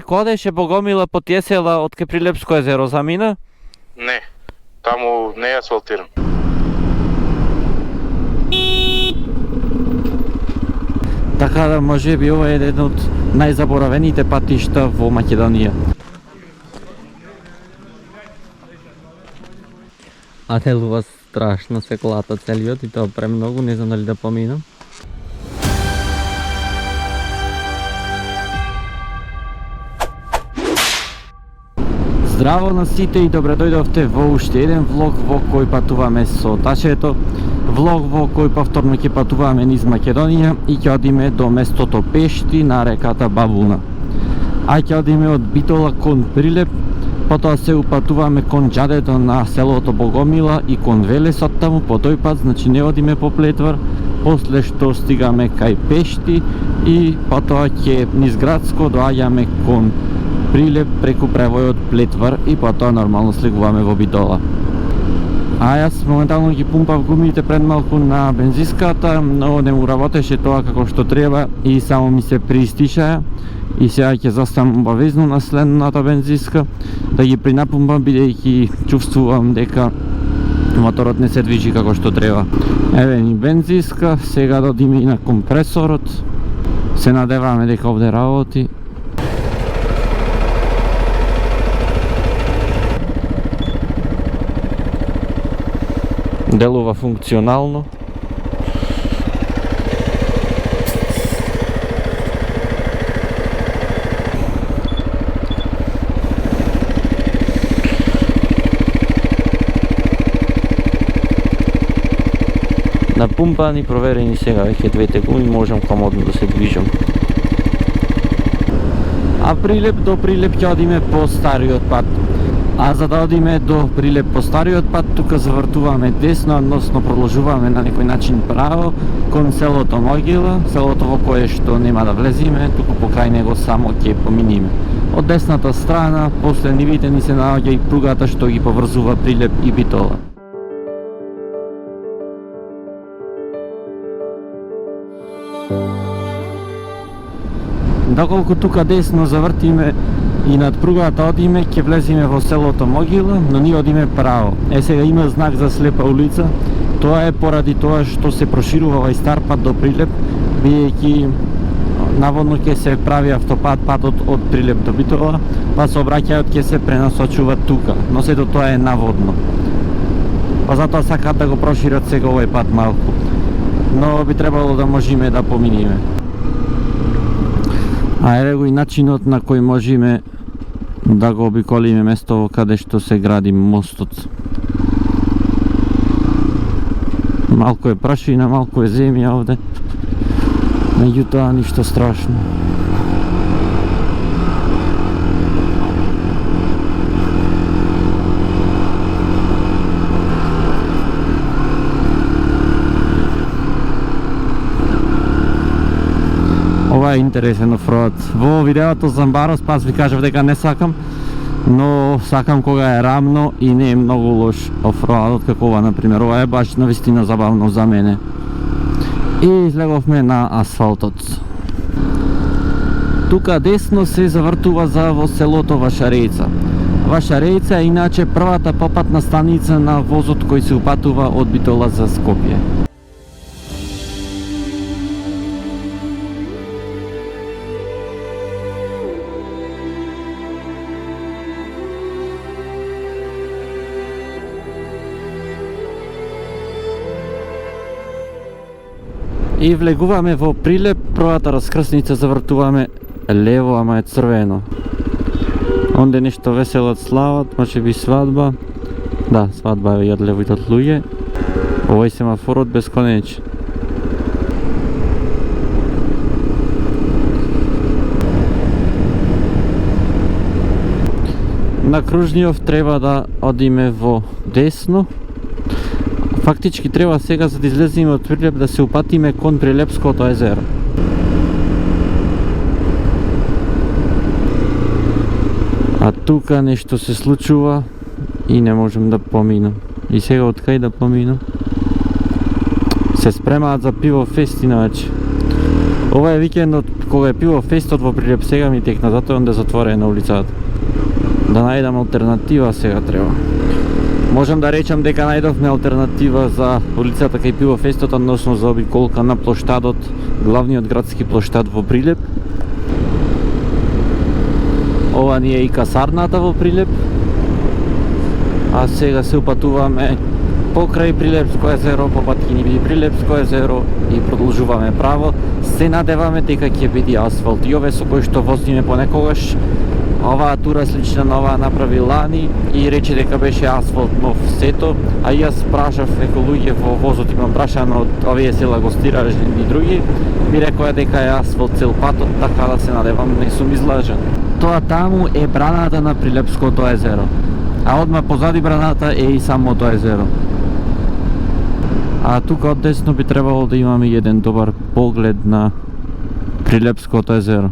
Коде ше Богомила по тие села од ке Прилепско езеро замина? Не, таму не е асфалтиран. Така да може би ова е еден од најзаборавените патишта во Македонија. А делува страшно се колата целиот и тоа премногу, не знам дали да поминам. Здраво на сите и добре дојдовте во уште еден влог во кој патуваме со тачето. Влог во кој повторно ќе патуваме низ Македонија и ќе одиме до местото Пешти на реката Бабуна. А ќе одиме од Битола кон Прилеп, потоа се упатуваме кон џадето на селото Богомила и кон Велесот таму по тој пат, значи не одиме по Плетвар, после што стигаме кај Пешти и потоа ќе низ Градско доаѓаме кон Прилеп преку превојот Плетвар и потоа нормално слегуваме во Битола. А јас моментално ги пумпав гумите пред малку на бензиската, но не му работеше тоа како што треба и само ми се приистишаја. И сега ќе заставам обавезно на следната бензиска да ги принапумпам, бидејќи чувствувам дека моторот не се движи како што треба. Еве ни бензиска, сега да одиме и на компресорот. Се надеваме дека овде работи. Делува функционално. Напумпани и проверени сега веќе двете гуми, можам комодно да се движам. А до Прилеп ќе одиме по стариот пат. А за да одиме до Прилеп по стариот пат, тука завртуваме десно, односно продолжуваме на некој начин право кон селото Могила, селото во кое што нема да влезиме, туку покрај него само ќе поминиме. Од десната страна, после нивите ни се наоѓа и пругата што ги поврзува Прилеп и Битола. Доколку тука десно завртиме и над пругата одиме, ќе влезиме во селото Могила, но ние одиме право. Сега има знак за слепа улица. Тоа е поради тоа што се проширува овај стар пат до Прилеп, бидејќи наводно ќе се прави автопат патот од Прилеп до Битола, па сообраќајот ќе се пренасочува тука, но сето тоа е наводно. Па затоа сакаат да го прошират сега овој пат малку. Но би требало да можеме да поминиме. А еве го и начинот на кој можеме да го обиколиме место каде што се гради мостот. Малку е прашина, малку е земја овде, меѓутоа ништо страшно. Ова е интересен офроад. Во видеото за Амбарос пас ви кажав дека не сакам, но сакам кога е рамно и не е многу лош офроадот како ова, например. Ова е баш навистина забавно за мене. И излеговме на асфалтот. Тука десно се завртува за во селото Вашарејца. Вашарејца е иначе првата попатна станица на возот кој се упатува од Битола за Скопје. И влегуваме во Прилеп, првата раскрсница завртуваме лево, ама е црвено. Онде нешто веселат слават, може би свадба. Да, свадба е и од лево и од луѓе. Овој семафорот бесконечен. На Кружниов треба да одиме во десно. Фактички треба сега за да излеземе од Прилеп да се упатиме кон Прилепското езеро. А тука нешто се случува и не можем да поминам. И сега од кај да поминам? Се спремаат за пиво фест иначе. Ова е викендот кога е пиво фестот во Прилеп сега ми текна, затоа онде затворен на улицата. Да најдам алтернатива сега треба. Можам да речам дека најдовме алтернатива за улицата кај пиво фестот, односно за обиколка на плоштадот, главниот градски плоштад во Прилеп. Ова ни е и касарната во Прилеп. А сега се упатуваме покрај Прилепско езеро, по пат ќе ни биде Прилепско езеро и продолжуваме право. Се надеваме дека ќе биде асфалт и ове со кои што возиме понекогаш. Оваа тура слична на оваа направи лани и рече дека беше асфалт нов сето, а јас прашав некои луѓе во возот, имам прашано од овие села Гостиражни и други, ми рекоа дека е асфалт цел патот, така да се надевам не сум излажен. Тоа таму е браната на Прилепското езеро, а одма позади браната е и самото езеро. А тука од десно би требало да имаме еден добар поглед на Прилепското езеро.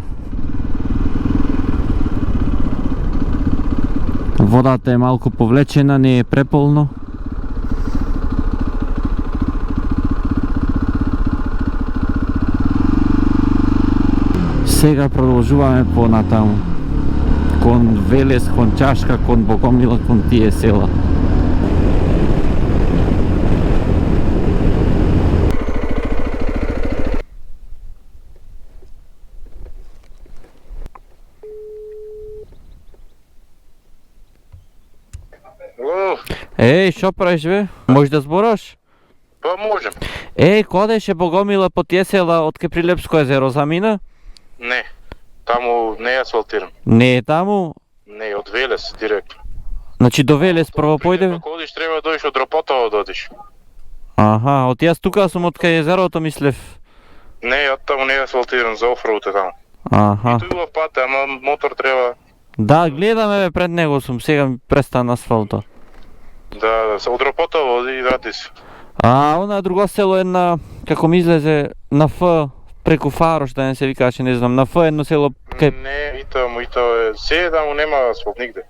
Водата е малку повлечена, не е преполно. Сега продолжуваме понатаму. Кон Велес, кон Чашка, кон Богомила, кон тие села. Еј, шо правиш бе? Можеш да збораш? Па можем. Еј, кодеше Богомила по тие села од кај Прилепско езеро замина? Не. Таму не е асфалтиран. Не е таму? Не, од Велес директно. Значи до Велес прво појдеме? Ако одиш треба да дојдеш од Ропотово да одиш. Аха, од јас тука сум од кај езерото мислев. Не, од таму не е асфалтиран, за офроуд е таму. Аха. Тој убав пат, ама мотор треба. Да, гледаме бе, пред него сум, сега ми престана асфалто. Да, од Ропотово оди и врати се. А, она друго село е на, како ми излезе, на Ф, преку Фарош, да не се викаше, не знам, на Ф едно село кај... Не, и тоа е, се таму нема асфалт нигде.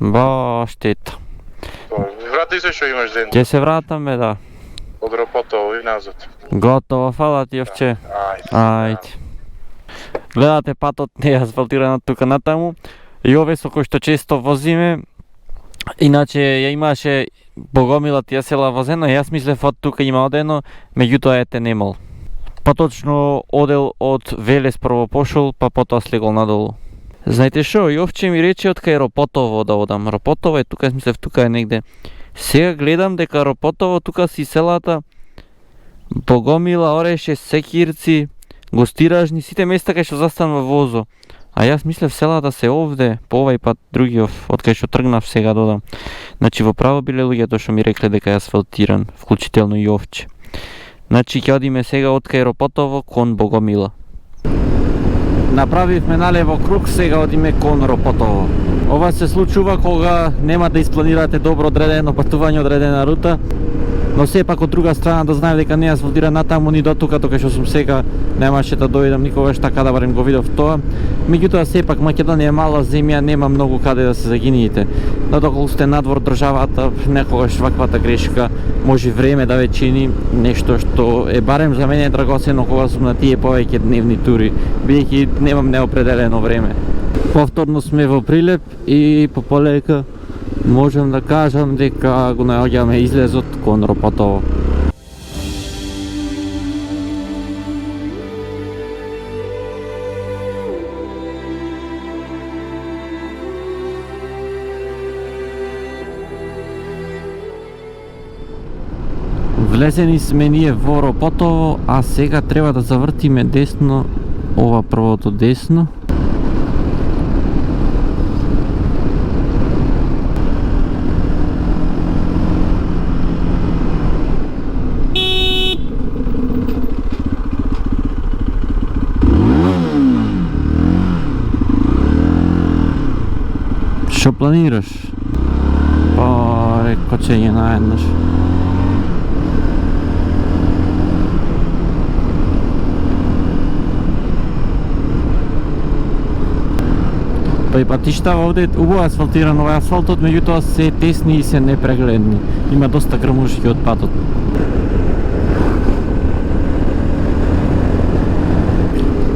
Ба, штета. Врати се што имаш ден. Ќе се вратаме, да. Од Ропотово и назад. Готово, фала ти овче. Ајде. Гледате, патот не е асфалтиран тука натаму. И ове со кои што често возиме, иначе ја имаше Богомила тие села возено, јас мислев од тука има одено, меѓутоа ете немал. Поточно одел од Велес прво пошол, па потоа слегол надолу. Знаете шо, и овче ми рече од кај Ропотово да одам. Ропотово е тука, мислев тука е негде. Сега гледам дека Ропотово тука си селата Богомила, Ореше, Секирци, Гостиражни, сите места кај што застанува возо. А јас мислев селата се овде, по овај пат другиот, од кај што тргнав сега додам. Значи во право биле луѓето што ми рекле дека е асфалтиран, вклучително и овче. Значи ќе одиме сега од кај Ропотово кон Богомила. Направивме налево круг, сега одиме кон Ропотово. Ова се случува кога нема да испланирате добро одредено патување, одредена рута, но сепак од друга страна да знаев дека не е асфалтиран натаму ни до тука, тока што сум сега немаше да дојдам никогаш, така да барем го видов тоа. Меѓутоа сепак Македонија е мала земја, нема многу каде да се загинете. Но доколку сте надвор државата, некогаш ваквата грешка може време да ве чини нешто што е барем за мене драгоцено кога сум на тие повеќе дневни тури, бидејќи немам неопределено време. Повторно сме во Прилеп и пополека можам да кажам дека го наоѓаме излезот кон Ропотово. Влезени сме ние во Ропотово, а сега треба да завртиме десно, ова првото десно. Што планираш? Па, рекочење наеднаш. Па и патишта овде убаво асфалтирано, овој асфалтот, меѓутоа се тесни и се непрегледни. Има доста грмушки од патот.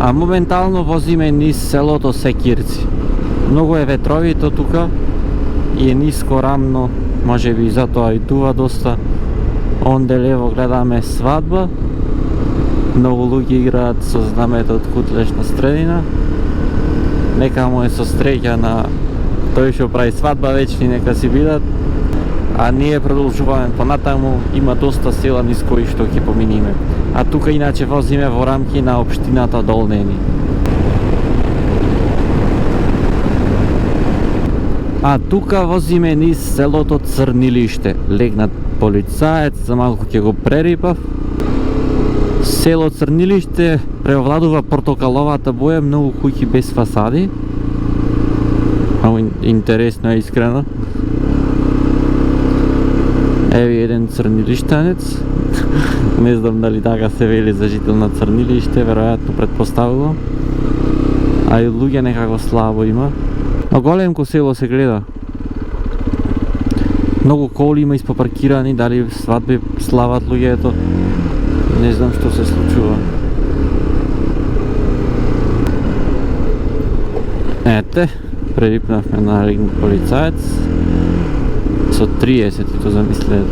А моментално возиме низ селото Секирци. Многу е ветровито тука и е ниско рамно, може би затоа и дува доста. Онде лево гледаме свадба. Многу луѓе играат со знамето од Кутлешна Стредина. Нека му е со среќа на тој што прави свадба вечни, нека си бидат. А ние продолжуваме понатаму, има доста села низ кои што ќе поминиме. А тука иначе возиме во рамки на општината Долнени. А тука возиме низ селото Црнилиште. Легнат полицаец, за малку ќе го прерипав. Село Црнилиште превладува портокаловата боја, многу куќи без фасади. Много интересно е, искрено. Еви еден црнилиштанец. Не знам дали така се вели за жител на Црнилиште, веројатно претпоставувам. А и луѓе некако слабо има. Но големко село се гледа. Многу коли има испопаркирани, дали свадби слават луѓето. Не знам што се случува. Ете, прерипнавме на легнат полицаец. Со 30, то замислете.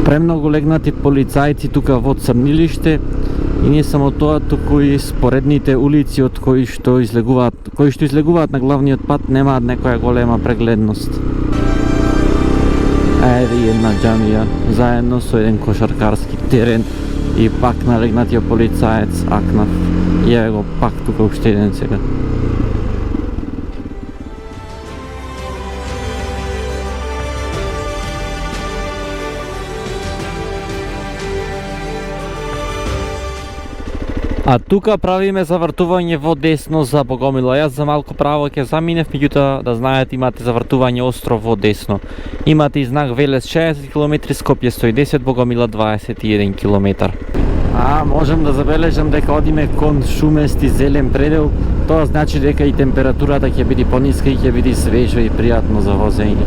Премногу легнати полицајци тука во Црнилиште и не само тоа, туку и споредните улици од кои што излегуваат на главниот пат немаат некоја голема прегледност. Еве една џамија заедно со еден кошаркарски терен и пак налегнатиот полицаец акнав. И еве го пак тука уште еден сега. А тука правиме завртување во десно за Богомила. Јас за малку право ќе заминев, меѓутоа да знаете имате завртување остро во десно. Имате и знак Велес 60 км, Скопје 110, Богомила 21 км. А можам да забележам дека одиме кон шумести зелен предел. Тоа значи дека и температурата ќе биде пониска и ќе биде свежо и пријатно за возење.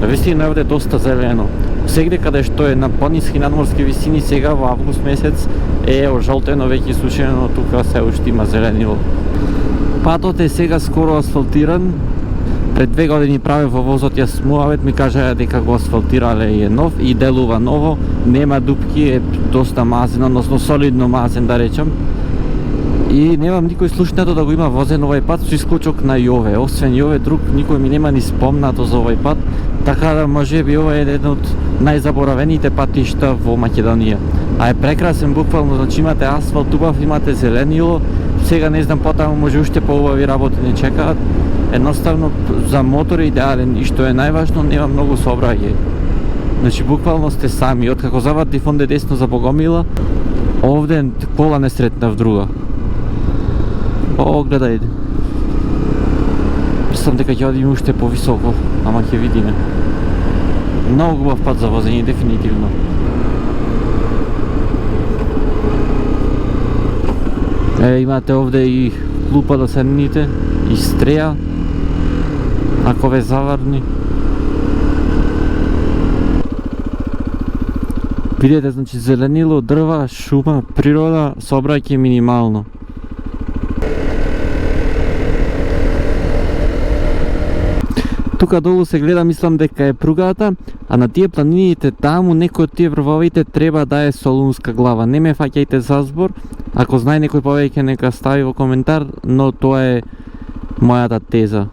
Навистина овде доста зелено. Сегде каде што е на пониски надморски висини сега во август месец е ожолтено, веќе сушено, тука се уште има зеленило. Патот е сега скоро асфалтиран. Пред 2 години правев во возот јас Муавет, ми кажаа дека го асфалтирале и е нов и делува ново, нема дупки, е доста мазен, односно солидно мазен да речам. И немам никој слушнато да го има возен овој пат со исклучок на Јове. Освен Јове, друг никој ми нема ни спомнато за овој пат, така да може би ова е еден од најзаборавените патишта во Македонија. А е прекрасен, буквално, значи имате асфалт, убав, имате зеленило, сега не знам потаму може уште поубави работи не чекаат. Едноставно за мотор е идеален и што е најважно, нема многу сообраќај. Значи буквално сте сами, откако завртив онде десно за Богомила, овде кола не сретнав друга. О, гледај. Мислам дека ќе одиме уште повисоко, ама ќе видиме. Многу убав пат за возење, дефинитивно. Имате овде и клупа да седните, и стреја, ако ве заварни. Видете, значи зеленило, дрва, шума, природа, сообраќај минимално. Тука долу се гледа, мислам дека е пругата, а на тие планините таму некој од тие врвовите треба да е Солунска глава. Не ме фаќајте за збор, ако знае некој повеќе нека стави во коментар, но тоа е мојата теза.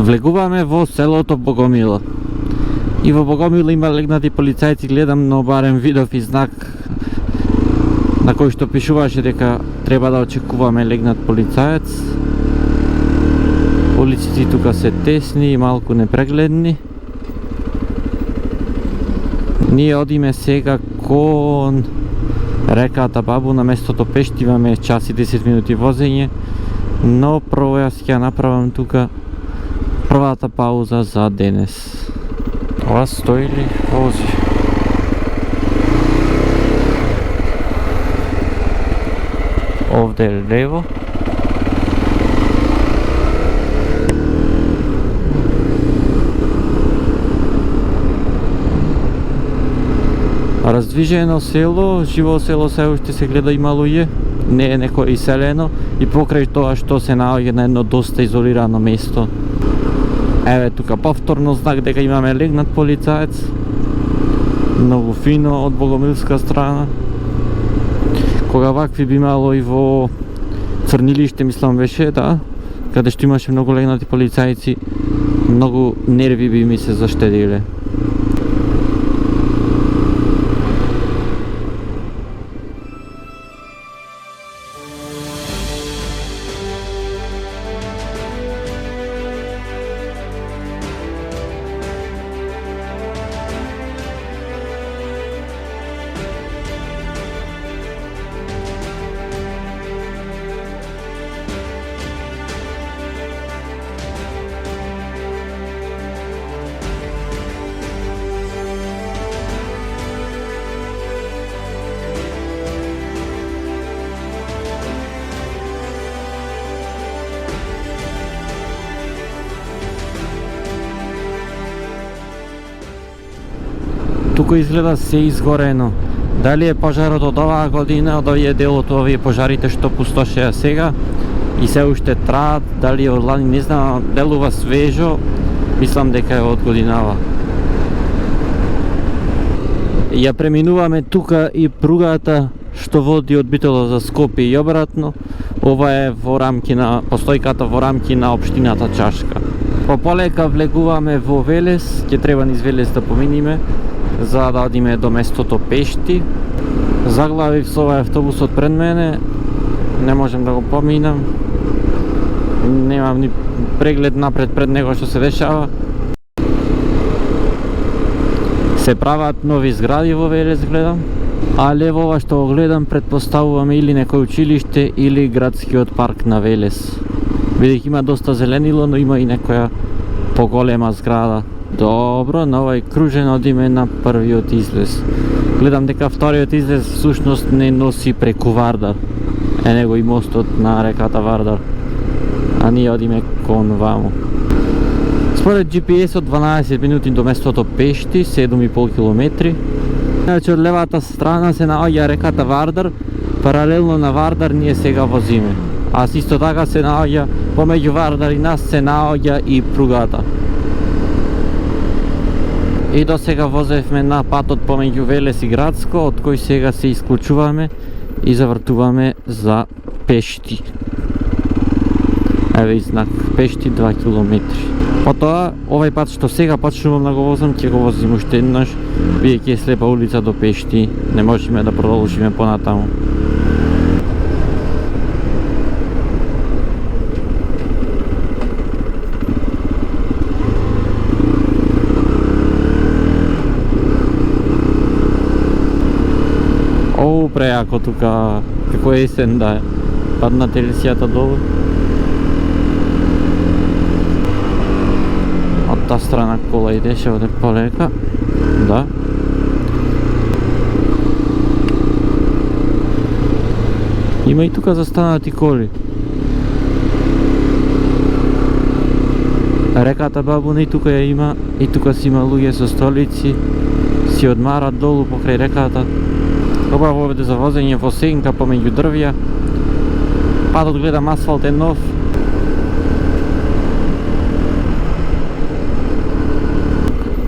Влегуваме во селото Богомила. И во Богомила има легнати полицајци, гледам, но барем видов и знак на кој што пишуваше дека треба да очекуваме легнат полицаец. Улиците тука се тесни и малку непрегледни. Ние одиме сега кон реката Бабу на местото Пешти имаме час и 10 минути возење, но прво јас ќе направам тука првата пауза за денес. Ова стои ли вози? Овде е лево. Раздвижено село, живо село се уште се гледа има луѓе, не е некој иселено и покрај тоа што се наоѓа на едно доста изолирано место. Еве тука повторно знак дека имаме легнат полицаец. Многу фино од богомилска страна. Кога вакви би имало и во Црнилиште, мислам беше, да, каде што имаше многу легнати полицајци, многу нерви би ми се заштедиле. Тука изгледа се изгорено. Дали е пожарот од оваа година, од овие дел од овие пожарите што пустошеа сега и се уште траат, дали е од лани, не знам, делува свежо, мислам дека е од годинава. Ја преминуваме тука и пругата што води од Битола за Скопје и обратно. Ова е во рамки на постојката во рамки на општината Чашка. Пополека влегуваме во Велес, ќе треба низ Велес да поминиме за да одиме до местото Пешти. Заглавив со овој автобусот пред мене, не можем да го поминам. Немам ни преглед напред пред него што се дешава. Се прават нови згради во Велес, гледам. А лево ова што го гледам, предпоставуваме или некој училиште или градскиот парк на Велес. Бидејќи има доста зеленило, но има и некоја поголема зграда. Добро, на овој кружен одиме на првиот излез. Гледам дека вториот излез всушност не носи преку Вардар. Е него и мостот на реката Вардар. А ние одиме кон ваму. Според GPS-от 12 минути до местото Пешти, 7,5 км. Значи од левата страна се наоѓа реката Вардар, паралелно на Вардар ние сега возиме. А исто така се наоѓа, помеѓу Вардар и нас се наоѓа и пругата. И до сега возевме на патот помеѓу Велес и Градско, од кој сега се исклучуваме и завртуваме за Пешти. Еве и знак Пешти 2 км. Потоа, овој пат што сега почнувам да го возам, ќе го возим уште еднаш, бидејќи е слепа улица до Пешти, не можеме да продолжиме понатаму. Преако тука, како е есен да е, падна телесијата долу. Од та страна кола идеше оде полека, да. Има и тука застанати коли. Реката Бабуна и тука ја има, и тука си има луѓе со столици, си одмарат долу покрај реката. Убаво овде за возење во сенка помеѓу дрвја. Патот гледам асфалт е нов.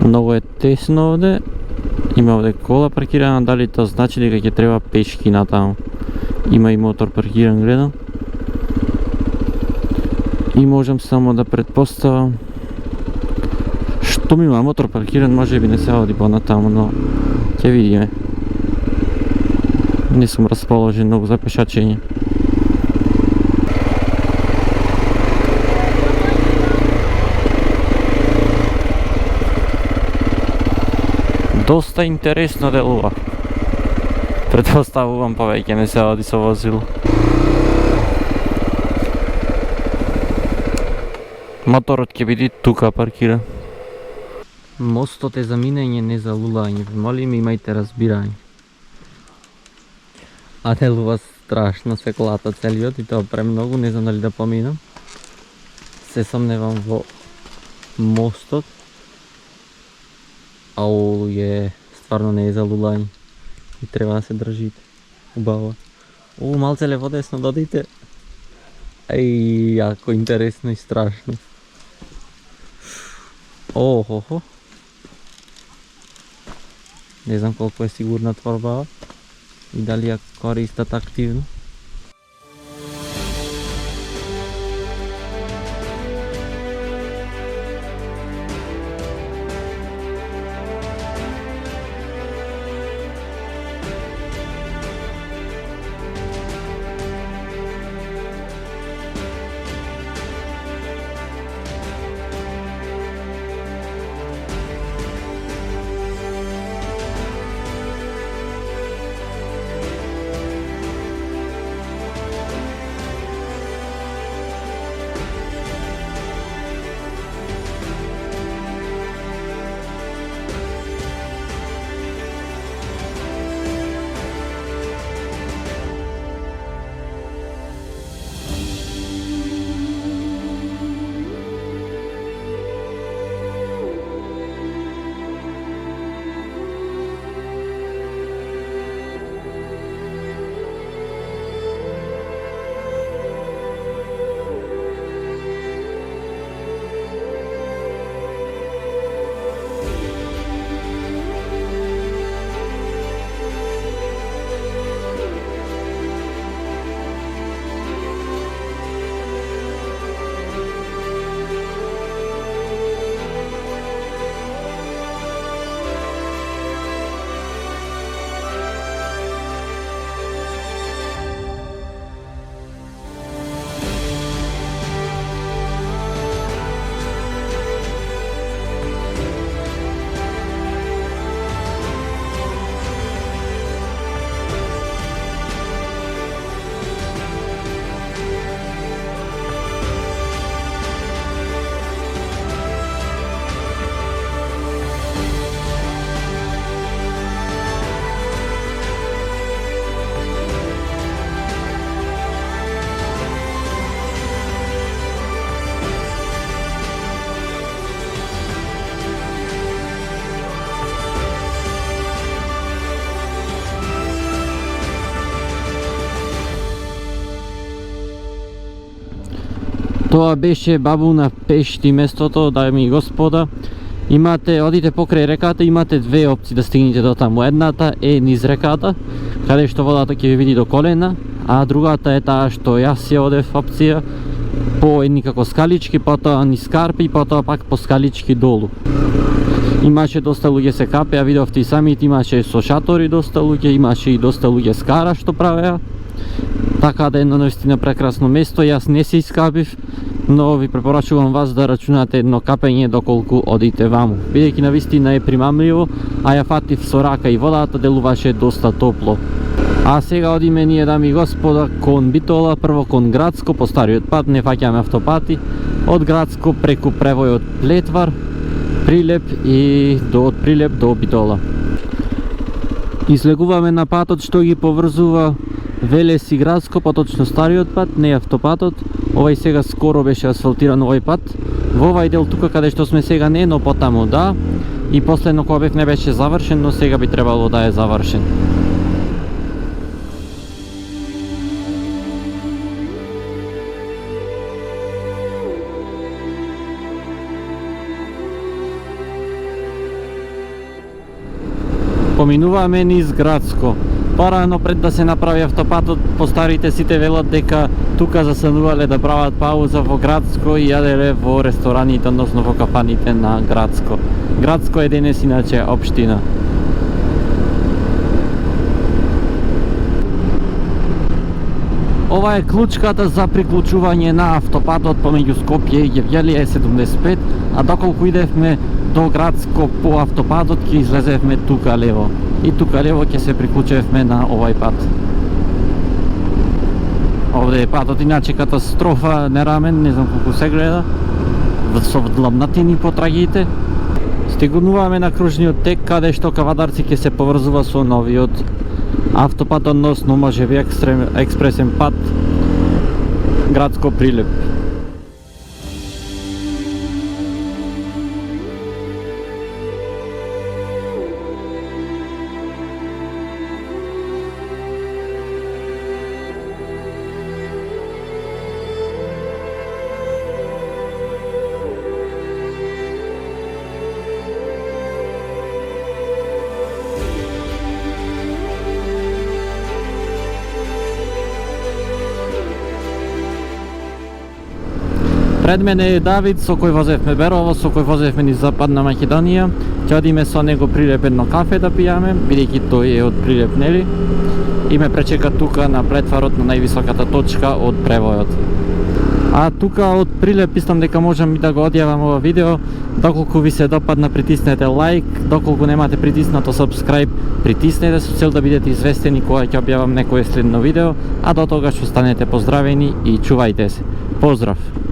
Многу е тесно овде. Има овде кола паркирана, дали тоа значи дека ќе треба пешки натаму. Има и мотор паркиран, гледам. И можам само да предпоставам што ми има мотор паркиран, може би не се оди понатаму, но ќе видиме. Не сум расположен многу за пешачење. Доста интересно делува. Pretpostavувам повеќе не се оди со возило. Моторот ќе биде тука паркиран. Мостот е за минење, не за лулање. Молим, имајте разбирање. А делува страшно свеклата целиот и тоа премногу, не знам дали да поминам. Се сомневам во мостот. Ау стварно не е за лулање. И треба да се држите. Убаво. Малце лево десно додите. Јако интересно и страшно. Охо. Не знам колку е сигурна творба и дали ја користат активно. Тоа беше Бабуна Пешти местото, дами и господа. Одите покрај реката, имате две опции да стигнете до таму. Едната е низ реката, каде што водата ќе ви види до колена, а другата е таа што јас ја одев опција по едни како скалички, потоа низ карпи, потоа пак по скалички долу. Имаше доста луѓе се капеа, видовте и самите, имаше со шатори доста луѓе, имаше и доста луѓе скара што правеа. Така да е едно наистина прекрасно место, јас не се искапив, но ви препорачувам вас да рачунате едно капење доколку одите ваму. Бидејќи навистина е примамливо, а ја фатив со рака и водата, делуваше доста топло. А сега одиме ние, дами и господа, кон Битола, прво кон Градско, по стариот пат, не фаќаме автопати, од Градско преку превојот Плетвар, Прилеп и од Прилеп до Битола. Излегуваме на патот што ги поврзува Велес и Градско, поточно стариот пат, не автопатот. Овај сега скоро беше асфалтиран овој пат. Во овај дел тука каде што сме сега не, но потаму да. И последно кога бев не беше завршен, но сега би требало да е завршен. Поминуваме низ Градско. Порано пред да се направи автопатот, постарите сите велат дека тука застанувале да прават пауза во Градско и јаделе во рестораните, односно во кафаните на Градско. Градско е денес иначе општина. Ова е клучката за приклучување на автопатот помеѓу Скопје и Гевјелија Е75, а доколку идевме до Градско по автопатот ќе излезевме тука лево. И тука лево ќе се приклучевме на овај пат. Овде е патот, иначе катастрофа, нерамен, не знам колку се гледа. Со вдлабнатини по трагиите. Стигнуваме на кружниот тек, каде што Кавадарци ќе се поврзува со новиот автопат, односно може би експресен пат Градско Прилеп. Пред мене е Давид, со кој возевме Берово, со кој возевме низ Западна Македонија. Ќе одиме со него Прилеп едно кафе да пијаме, бидејќи тој е од Прилеп, нели? И ме пречека тука на претварот на највисоката точка од превојот. А тука од Прилеп мислам дека можам и да го одјавам ова видео. Доколку ви се допадна, притиснете лайк, доколку немате притиснато subscribe, притиснете со цел да бидете известени кога ќе објавам некое следно видео, а до тогаш останете поздравени и чувајте се. Поздрав!